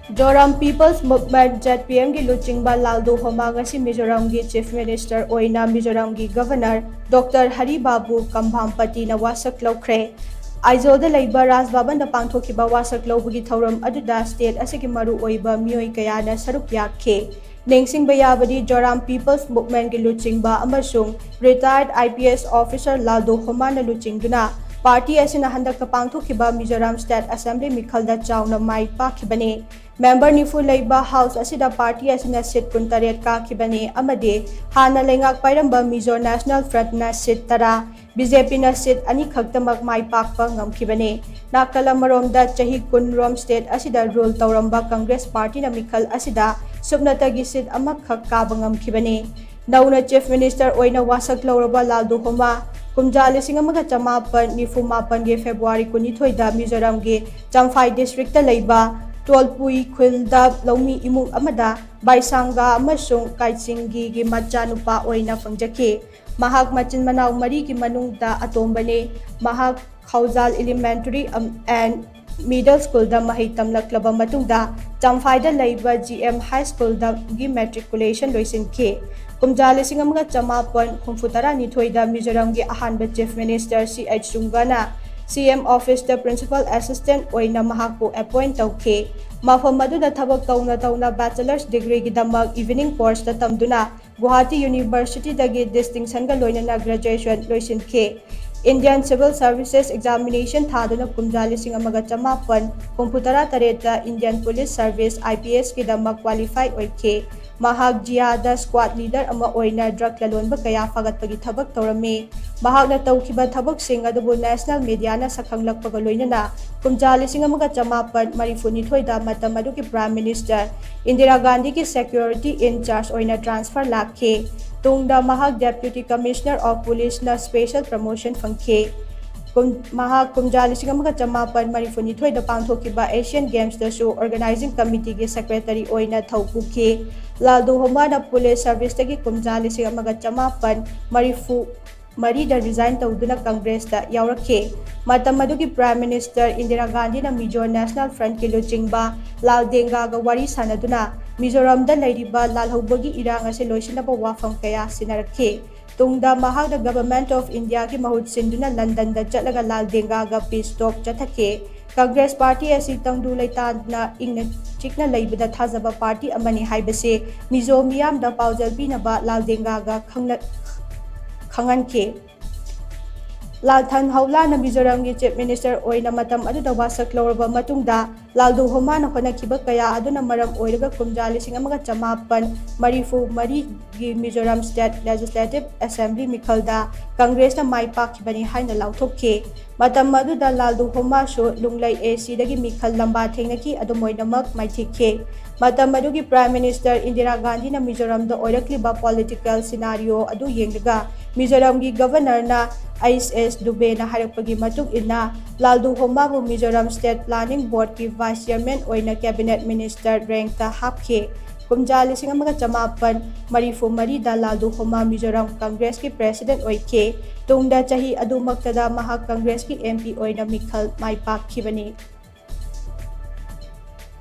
Joram people's movement ZPM की लुचिंगबा लालदू होमा ngasi Mizoram की चीफ मिनिस्टर ओइना मिजोरम की गवर्नर डॉक्टर हरिबाबू कंभामपति ना वासक लौख्रे आइजोल लेबा राजभवन दा पांथोखिबा वासक लौबगी थौरम अदुदा स्टेट असिगी मरु ओइबा मियोय कयाना सरुक याखे नेंगसिंगबा याबदी जोराम पीपल्स मूवमेंट की लुचिंगबा अमसुंग रिटायर्ड IPS ऑफिसर लालदू होमा ना लुचिंगदुना पार्टी असिना हंदक पांथोखिबा मिजोरम स्टेट असेंबली मिखलदा चाउना माई पाखिबने मेंबर निफु लेबा हाउस असिदा पार्टी असिना सीट 19 काखिबने अमदे हाना लेंगाक पाइरंबा मिजो नेशनल फ्रंट ना सीट 10 BJP ना सीट अनि खक्तमक माई पाकपा ngамखिबने नाकल मरोमदा चही 10 रोम स्टेट असिदा रूल तौरंबा कांग्रेस पार्टी ना मिखल असिदा सुबनतगी सीट अमखक काब ngамखिबने नौना चीफ मिनिस्टर ओइना वासक लौरबा लालदू होमा कुमजा 1994 के फेब्रुआरी 19 मिजोरम के चंफाई डिस्ट्रिक्ट लेबा टोलपुई खुलदा लौमी इमुंग अमदा बाइसांगा अमसुंग काइचिंगी की मचानुपा ओइना फंगजखे महाक मचिन मनाव मरी की मनुंगदा अतोंबने महाक खौजाल एलिमेंटरी एंड मिडल स्कूल दा मही तमलक्लबा मतुंगदा चंफाइदा लेबा GM हाई स्कूल दा गी मैट्रिकुलेशन लोइसिनखे कुमजा 1994 मिजोरम की अहानबा चीफ मिनिस्टर CH चुंगाना CM office the principal assistant ओइना महाकु अपॉइंट तौखे मफम मदुदा थबक तौना बैचलर्स डिग्री की दमक इवनिंग कोर्स दा तमदुना गुवाहाटी यूनिवर्सिटी दगी डिस्टिंक्शन का लोइना ग्रेजुएशन लोइसिनखे इंडियन सिविल सर्विसेज एग्जामिनेशन थादुना कुमजा 1993 इंडियन पुलिस सर्विस IPS की दमक क्वालिफाई ओइखे महाक जियादा स्क्वाड लीडर अमा ओइना ड्रग ललोनबा कया फगतपगी थबक तौरमे महाकना तौखिबा थबकसिंग अदुबु नेशनल मीडियाना सखंगलकपगा लोइनना कुमजा 1992 दा मतम अदुकी प्राइम मिनिस्टर इंदिरा गांधी की सिक्योरिटी इंचार्ज ओइना ट्रांसफर लाखे तुंगदा महाक डेप्यूटी कमिश्नर ऑफ पुलिस ना स्पेशल प्रमोशन फंखे महाक कुमजा 1994 दा पांथोखिबा एशियन गेम्स दसु ऑर्गेनाइजिंग कमिटी के सेक्रेटरी ओइना थौपुखे लालदू होमा ना पुलिस सर्विस तगी कुमजा 1994 दा रिजाइन तौदुना कांग्रेस दा यावरखे मतम अदुगी प्राइम मिनिस्टर इंदिरा गांधी ना मिजो नेशनल फ्रंट की लुचिंगबा लालदेंगा गा वारी सानदुना मिजोरम दा लेरिबा लालहौबगी इरांग असे लोइसिनबा वाफम कया सिनरखे तुंगदा महाक दा गवर्नमेंट ऑफ इंडिया की महूत सिंधुना लंदन दा चलगा लालदेंगा गा पीस टॉक चथखे कांग्रेस पार्टी असी तंगदु लेताना इंगना चिकना लेबदा थाजबा पार्टी अमनी हाइबसे मिजो मियाम दा पाउजल पिनबा लालदेंगा गा खंगनखे लालथन हौलाना मिजोरम की चीफ मिनिस्टर ओइना मतम अदुदा वासक लौरबा मतुंगदा लालदू होमाना होनाखिबा कया अदुना मरम ओइरगा कुमजा 1994 की मिजोरम स्टेट लेजिस्लेटिव असेंबली मिखलदा कांग्रेस ना माई पाखिबनी हाइना लाउथोखे मतम अदुदा लालदू होमासु लुंगलै AC दगी मिखल लंबा थेंगनकी अदुमोइनमक माइथिखे मतम अदुगी प्राइम मिनिस्टर इंदिरा गांधी ना मिजोरम दा ओइरक्लिबा पॉलिटिकल सिनारियो अदु येंगगा मिजोरम की गवर्नर ना IS दुबे ना हारपगी मतुक इना लालदू होमाबु मिजोरम स्टेट प्लानिंग बोर्ड की वाइस चेयरमैन ओइना कैबिनेट मिनिस्टर रैंक ता हापखे कुमजा 1994 दा लालदू होमा मिजोरम कांग्रेस की प्रेसिडेंट ओइखे तुंगदा चही अदुमक्तदा महा कांग्रेस की MP ओइना मिखल माई पाखिबनी।